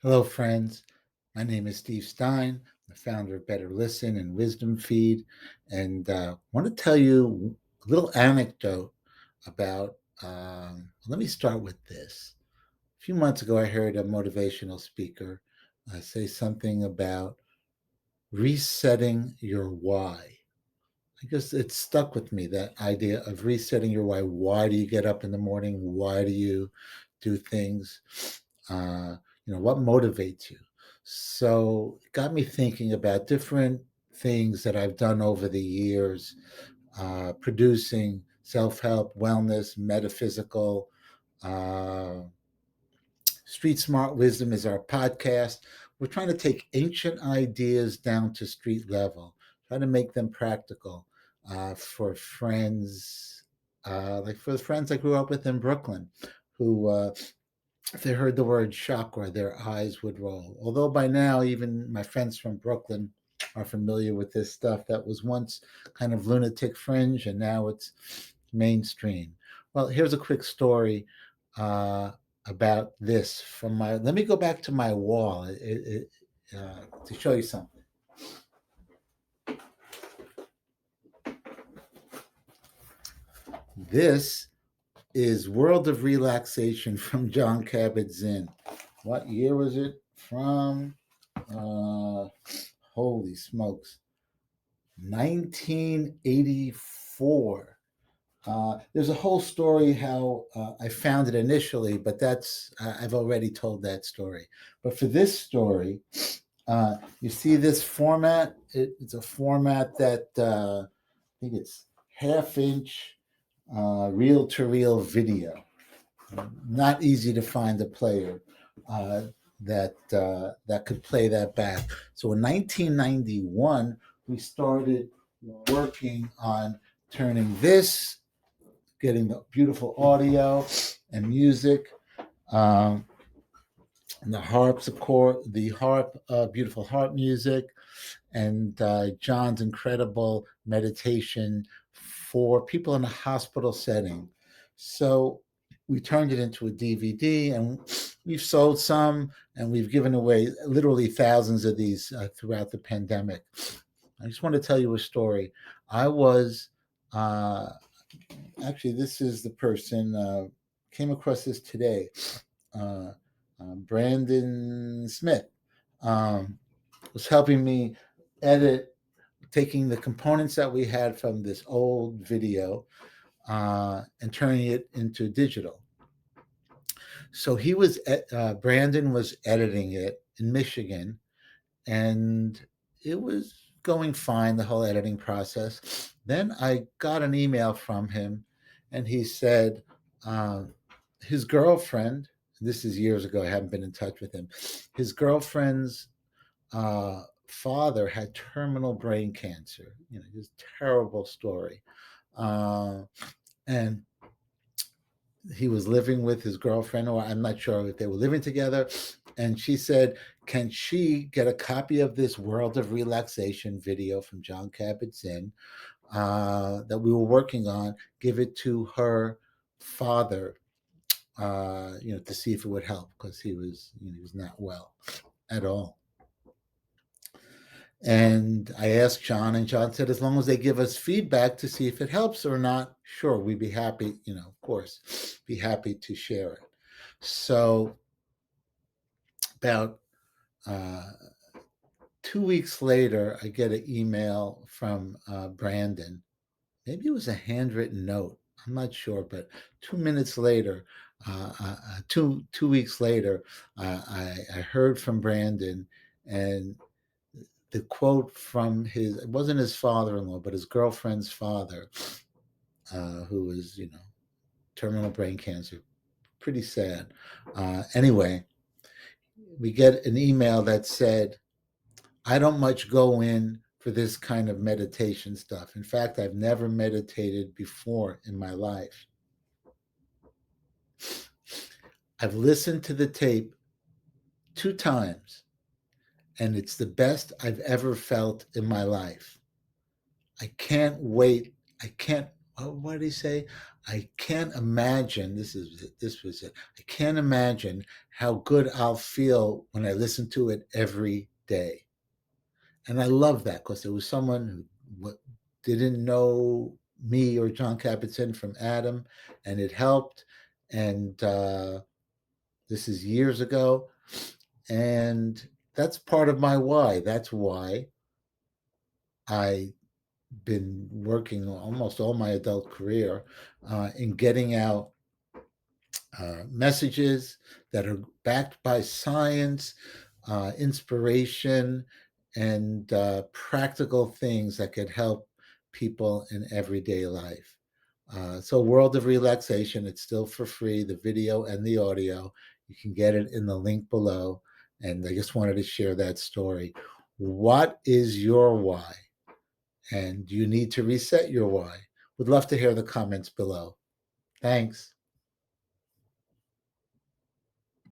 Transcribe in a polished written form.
Hello, friends. My name is Steve Stein, the founder of Better Listen and WisdomFeed, and want to tell you a little anecdote about. Let me start with this. A few months ago, I heard a motivational speaker say something about resetting your why. I guess it stuck with me, that idea of resetting your why. Why do you get up in the morning? Why do you do things? Uh, what motivates you? So it got me thinking about different things that I've done over the years, producing self-help, wellness, metaphysical. Uh, Street Smart Wisdom is our podcast. We're trying to take ancient ideas down to street level, try to make them practical for friends, like for the friends I grew up with in Brooklyn, who, if they heard the word chakra, their eyes would roll. Although by now, even my friends from Brooklyn are familiar with this stuff that was once kind of lunatic fringe and now it's mainstream. Well, here's a quick story uh, about this from my. Let me go back to my wall to show you something. This is World of Relaxation from Jon Kabat-Zinn. What year was it from? Holy smokes, 1984. There's a whole story how I found it initially, but I've already told that story. But for this story, you see this format. It's a format that I think it's half-inch reel-to-reel video. Not easy to find a player that could play that back. So in 1991, we started working on turning this, getting the beautiful audio and music, um, and the harpsichord, beautiful harp music, and Jon's incredible meditation for people in a hospital setting. So we turned it into a DVD, and we've sold some, and we've given away literally thousands of these throughout the pandemic. I just want to tell you a story. I was actually, this is the person, came across this today. Uh, Brandon Smith was helping me edit, taking the components that we had from this old video and turning it into digital. So Brandon was editing it in Michigan, and it was going fine, the whole editing process. Then I got an email from him, and he said uh, his girlfriend, this is years ago, I haven't been in touch with him, his girlfriend's father had terminal brain cancer. This terrible story. And he was living with his girlfriend, or I'm not sure if they were living together. And she said, can she get a copy of this World of Relaxation video from Jon Kabat-Zinn that we were working on, give it to her father, to see if it would help, because he was not well at all. And I asked Jon, and Jon said, as long as they give us feedback to see if it helps or not, sure, we'd be happy, of course, be happy to share it. So about 2 weeks later, I get an email from Brandon. Maybe it was a handwritten note. I'm not sure, but 2 minutes later, 2 weeks later, I heard from Brandon, and the quote from it wasn't his father-in-law, but his girlfriend's father, who was, terminal brain cancer. Pretty sad. Anyway, we get an email that said, I don't much go in for this kind of meditation stuff. In fact, I've never meditated before in my life. I've listened to the tape 2 times, and it's the best I've ever felt in my life. I can't what did he say? I can't imagine. This was it. I can't imagine how good I'll feel when I listen to it every day. And I love that because there was someone who didn't know me or Jon Kabat-Zinn from Adam, and it helped. And this is years ago, and that's part of my why. That's why I been working almost all my adult career in getting out messages that are backed by science, inspiration, and practical things that could help people in everyday life. So, World of Relaxation, it's still for free, the video and the audio. You can get it in the link below. And I just wanted to share that story. What is your why? And you need to reset your why. Would love to hear the comments below. Thanks.